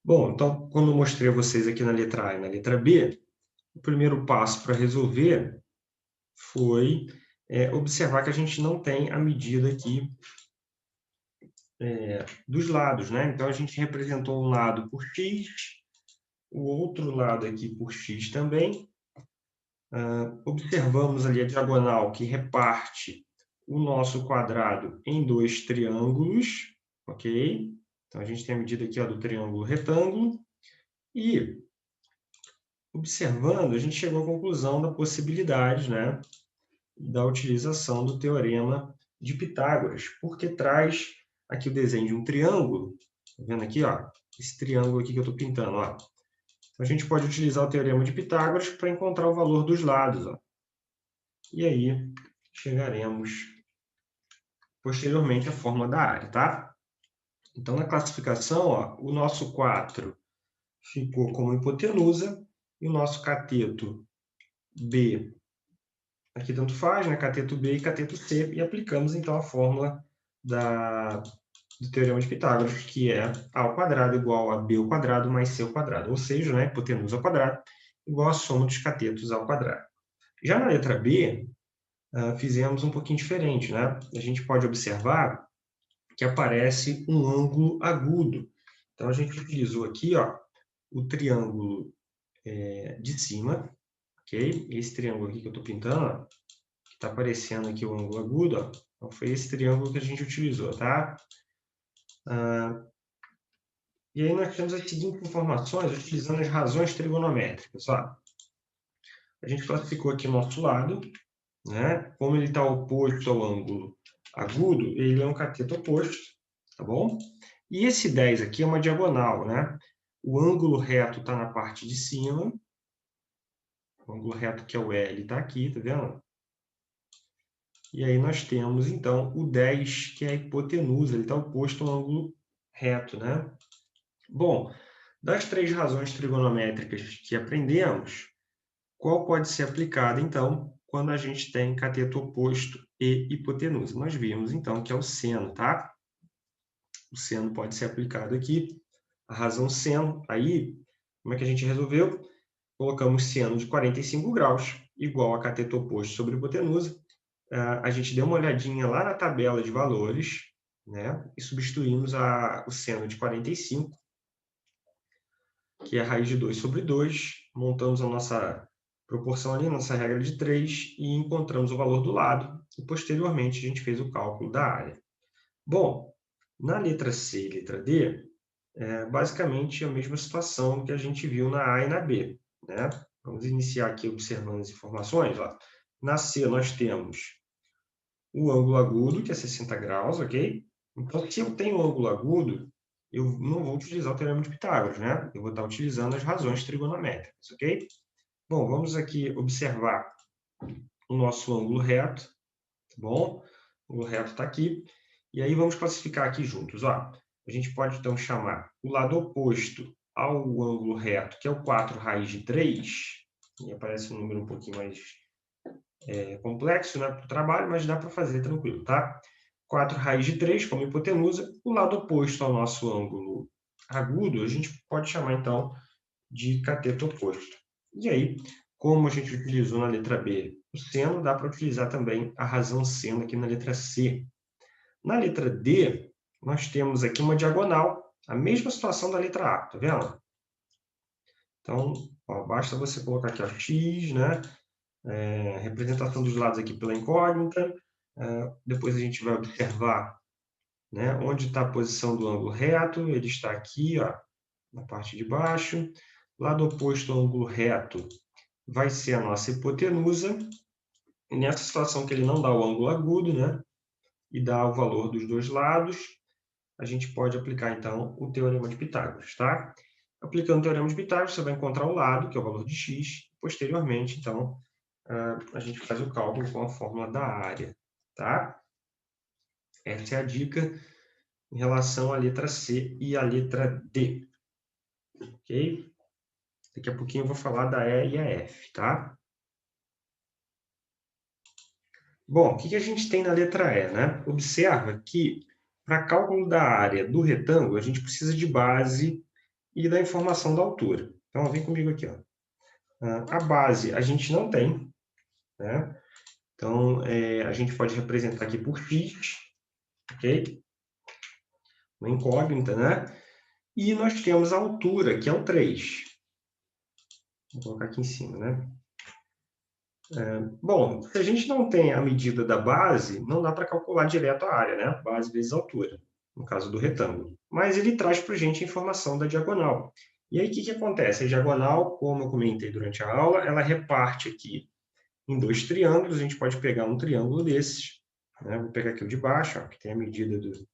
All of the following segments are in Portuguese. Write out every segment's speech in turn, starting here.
Bom, então, quando eu mostrei a vocês aqui na letra A e na letra B, o primeiro passo para resolver foi observar que a gente não tem a medida aqui dos lados, né? Então, a gente representou um lado por x, o outro lado aqui por x também. Observamos ali a diagonal que reparte o nosso quadrado em dois triângulos, ok? Então, a gente tem a medida aqui ó, do triângulo retângulo. E, observando, a gente chegou à conclusão da possibilidade, né, da utilização do teorema de Pitágoras, porque traz aqui o desenho de um triângulo. Tá vendo aqui, ó? Esse triângulo aqui que eu estou pintando, ó. Então, a gente pode utilizar o teorema de Pitágoras para encontrar o valor dos lados, ó. E aí, chegaremos posteriormente à fórmula da área, tá? Então, na classificação, ó, o nosso 4 ficou como hipotenusa e o nosso cateto B, aqui tanto faz, né? Cateto B e cateto C, e aplicamos então a fórmula do teorema de Pitágoras, que é A ao quadrado igual a B ao quadrado mais C ao quadrado, ou seja, né, hipotenusa ao quadrado igual a soma dos catetos ao quadrado. Já na letra B, fizemos um pouquinho diferente, né? A gente pode observar que aparece um ângulo agudo. Então, a gente utilizou aqui ó, o triângulo de cima, ok? Esse triângulo aqui que eu estou pintando, que está aparecendo aqui o ângulo agudo, ó, então foi esse triângulo que a gente utilizou, tá? E aí nós temos as seguintes informações utilizando as razões trigonométricas. Ó. A gente classificou aqui o nosso lado, né? Como ele está oposto ao ângulo agudo, ele é um cateto oposto, tá bom? E esse 10 aqui é uma diagonal, né? O ângulo reto está na parte de cima, o ângulo reto que é o L está aqui, tá vendo? E aí nós temos, então, o 10, que é a hipotenusa, ele está oposto ao ângulo reto, né? Bom, das três razões trigonométricas que aprendemos, qual pode ser aplicada, então, quando a gente tem cateto oposto e hipotenusa? Nós vimos, então, que é o seno, tá? O seno pode ser aplicado aqui. A razão seno, aí, como é que a gente resolveu? Colocamos seno de 45 graus, igual a cateto oposto sobre hipotenusa. A gente deu uma olhadinha lá na tabela de valores, né? E substituímos o seno de 45, que é a raiz de 2 sobre 2, montamos a nossa proporção ali, nossa regra de 3, e encontramos o valor do lado, e posteriormente a gente fez o cálculo da área. Bom, na letra C e letra D, é basicamente a mesma situação que a gente viu na A e na B, né? Vamos iniciar aqui observando as informações. Ó. Na C nós temos o ângulo agudo, que é 60 graus, ok? Então, se eu tenho um ângulo agudo, eu não vou utilizar o teorema de Pitágoras, né? Eu vou estar utilizando as razões trigonométricas, ok? Bom, vamos aqui observar o nosso ângulo reto, tá bom? O ângulo reto está aqui. E aí vamos classificar aqui juntos, ó. A gente pode, então, chamar o lado oposto ao ângulo reto, que é o 4 raiz de 3, e aparece um número um pouquinho mais complexo, né, para o trabalho, mas dá para fazer tranquilo, tá? 4 raiz de 3 como hipotenusa, o lado oposto ao nosso ângulo agudo, a gente pode chamar, então, de cateto oposto. E aí, como a gente utilizou na letra B o seno, dá para utilizar também a razão seno aqui na letra C. Na letra D, nós temos aqui uma diagonal, a mesma situação da letra A, tá vendo? Então, ó, basta você colocar aqui ó, x, né? Representação dos lados aqui pela incógnita. Depois a gente vai observar, né, onde está a posição do ângulo reto. Ele está aqui, ó, na parte de baixo. Lado oposto ao ângulo reto vai ser a nossa hipotenusa. E nessa situação que ele não dá o ângulo agudo, né, e dá o valor dos dois lados, a gente pode aplicar, então, o teorema de Pitágoras, tá? Aplicando o teorema de Pitágoras, você vai encontrar o lado, que é o valor de x. Posteriormente, então, a gente faz o cálculo com a fórmula da área, tá? Essa é a dica em relação à letra C e à letra D, ok? Daqui a pouquinho eu vou falar da E e a F, tá? Bom, o que a gente tem na letra E, né? Observa que para cálculo da área do retângulo, a gente precisa de base e da informação da altura. Então, vem comigo aqui. Ó. A base a gente não tem, né? Então, a gente pode representar aqui por x, ok? Uma incógnita, né? E nós temos a altura, que é o 3. Vou colocar aqui em cima, né? Bom, se a gente não tem a medida da base, não dá para calcular direto a área, né? Base vezes altura, no caso do retângulo. Mas ele traz para a gente a informação da diagonal. E aí, o que acontece? A diagonal, como eu comentei durante a aula, ela reparte aqui em 2 triângulos. A gente pode pegar um triângulo desses, né? Vou pegar aqui o de baixo, ó, que tem a medida dos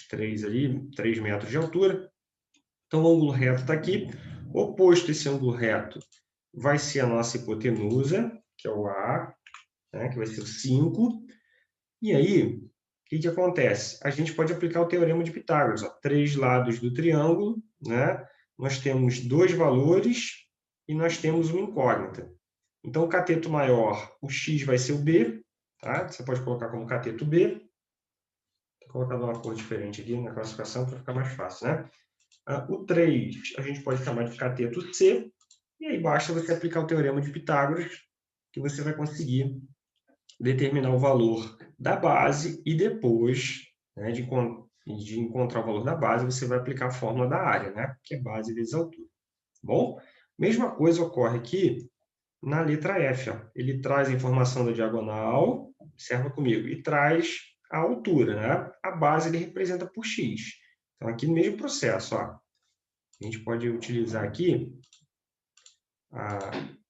3 ali, 3 metros de altura. Então, o ângulo reto está aqui. Oposto a esse ângulo reto vai ser a nossa hipotenusa, que é o A, né, que vai ser o 5. E aí, o que acontece? A gente pode aplicar o teorema de Pitágoras. Ó, 3 lados do triângulo, né? Nós temos 2 valores e nós temos uma incógnita. Então, o cateto maior, o x vai ser o B. Tá? Você pode colocar como cateto B. Vou colocar uma cor diferente aqui na classificação para ficar mais fácil, né? O 3 a gente pode chamar de cateto C. E aí basta você aplicar o teorema de Pitágoras, que você vai conseguir determinar o valor da base e depois, né, de encontrar o valor da base, você vai aplicar a fórmula da área, né, que é base vezes altura. Bom, mesma coisa ocorre aqui na letra F. Ó. Ele traz a informação da diagonal, observa comigo, e traz a altura. Né? A base ele representa por x. Então, aqui no mesmo processo, ó, a gente pode utilizar aqui,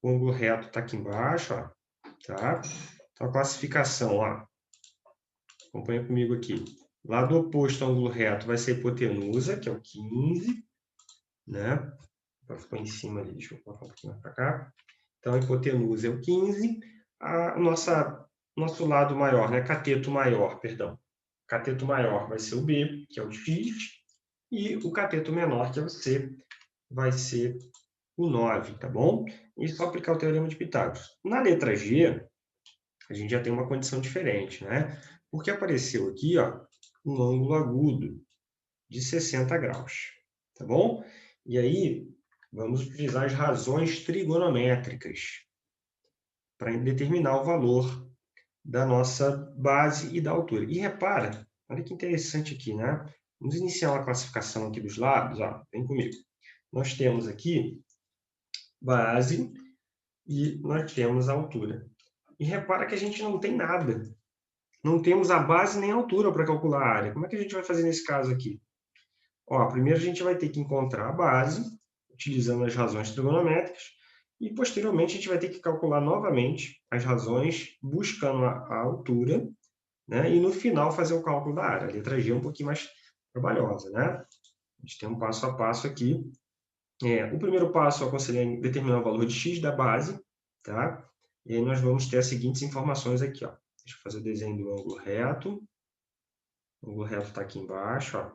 o ângulo reto está aqui embaixo, ó, tá? Então, a classificação, ó, acompanha comigo aqui. Lado oposto ao ângulo reto vai ser a hipotenusa, que é o 15, né? Ficou em cima ali, deixa eu colocar um pouquinho mais para cá. Então, a hipotenusa é o 15. Nosso lado maior, né? Cateto maior, perdão. Cateto maior vai ser o B, que é o x, e o cateto menor, que é o C, vai ser o 9, tá bom? E só aplicar o teorema de Pitágoras. Na letra G, a gente já tem uma condição diferente, né? Porque apareceu aqui, ó, um ângulo agudo de 60 graus, tá bom? E aí, vamos utilizar as razões trigonométricas para determinar o valor da nossa base e da altura. E repara, olha que interessante aqui, né? Vamos iniciar uma classificação aqui dos lados, ó, vem comigo. Nós temos aqui base e nós temos a altura. E repara que a gente não tem nada. Não temos a base nem a altura para calcular a área. Como é que a gente vai fazer nesse caso aqui? Ó, primeiro a gente vai ter que encontrar a base, utilizando as razões trigonométricas, e posteriormente a gente vai ter que calcular novamente as razões, buscando a altura, né? E no final fazer o cálculo da área. A letra G é um pouquinho mais trabalhosa, né? A gente tem um passo a passo aqui. O primeiro passo eu aconselho em determinar o valor de x da base, tá? E aí nós vamos ter as seguintes informações aqui, ó. Deixa eu fazer o desenho do ângulo reto. O ângulo reto está aqui embaixo, ó.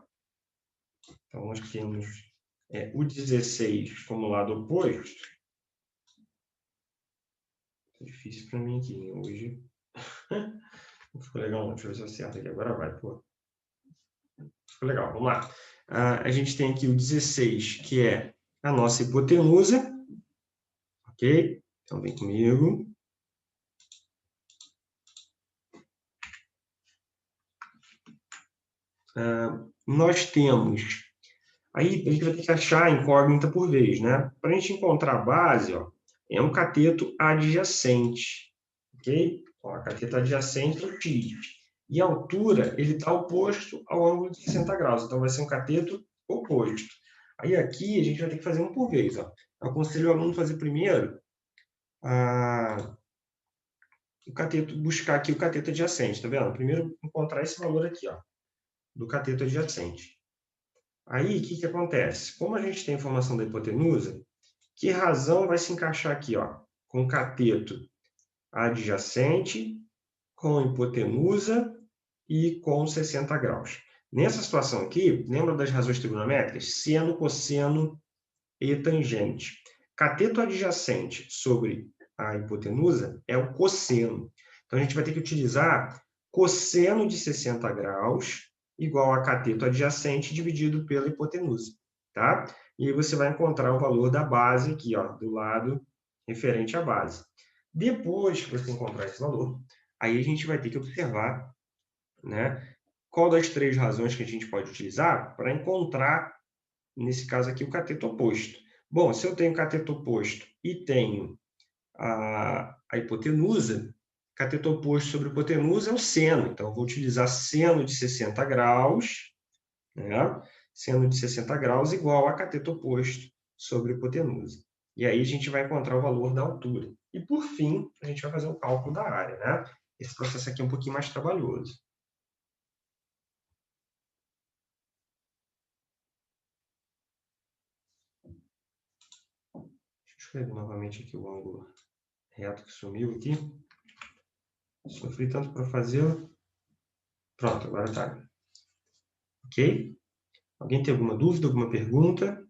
Então, nós temos o 16 como lado oposto. Tá difícil para mim aqui, né? Hoje. Não ficou legal, não. Deixa eu ver se eu acerto aqui. Agora vai, pô. Ficou legal, vamos lá. A gente tem aqui o 16, que é a nossa hipotenusa. Ok? Então, vem comigo. Nós temos... Aí, a gente vai ter que achar a incógnita por vez, né? Para a gente encontrar a base, ó, é um cateto adjacente. Ok? Ó, a cateto adjacente é o x. E a altura, ele está oposto ao ângulo de 60 graus. Então, vai ser um cateto oposto. Aí, aqui, a gente vai ter que fazer um por vez. Ó. Eu aconselho o aluno fazer primeiro o cateto, buscar aqui o cateto adjacente. Tá vendo? Primeiro, encontrar esse valor aqui, ó, do cateto adjacente. Aí, o que acontece? Como a gente tem a informação da hipotenusa, que razão vai se encaixar aqui, ó, com o cateto adjacente, com hipotenusa e com 60 graus. Nessa situação aqui, lembra das razões trigonométricas? Seno, cosseno e tangente. Cateto adjacente sobre a hipotenusa é o cosseno. Então, a gente vai ter que utilizar cosseno de 60 graus igual a cateto adjacente dividido pela hipotenusa. tá? E aí você vai encontrar o valor da base aqui, ó, do lado referente à base. Depois que você encontrar esse valor, aí a gente vai ter que observar, né, qual das três razões que a gente pode utilizar para encontrar, nesse caso aqui, o cateto oposto. Bom, se eu tenho cateto oposto e tenho a hipotenusa, cateto oposto sobre hipotenusa é o seno. Então, eu vou utilizar seno de 60 graus, né? Seno de 60 graus igual a cateto oposto sobre hipotenusa. E aí a gente vai encontrar o valor da altura. E, por fim, a gente vai fazer o cálculo da área, né? Esse processo aqui é um pouquinho mais trabalhoso. Deixa eu escrever novamente aqui o ângulo reto que sumiu aqui. Sofri tanto para fazê-lo. Pronto, agora está. Ok? Alguém tem alguma dúvida, alguma pergunta?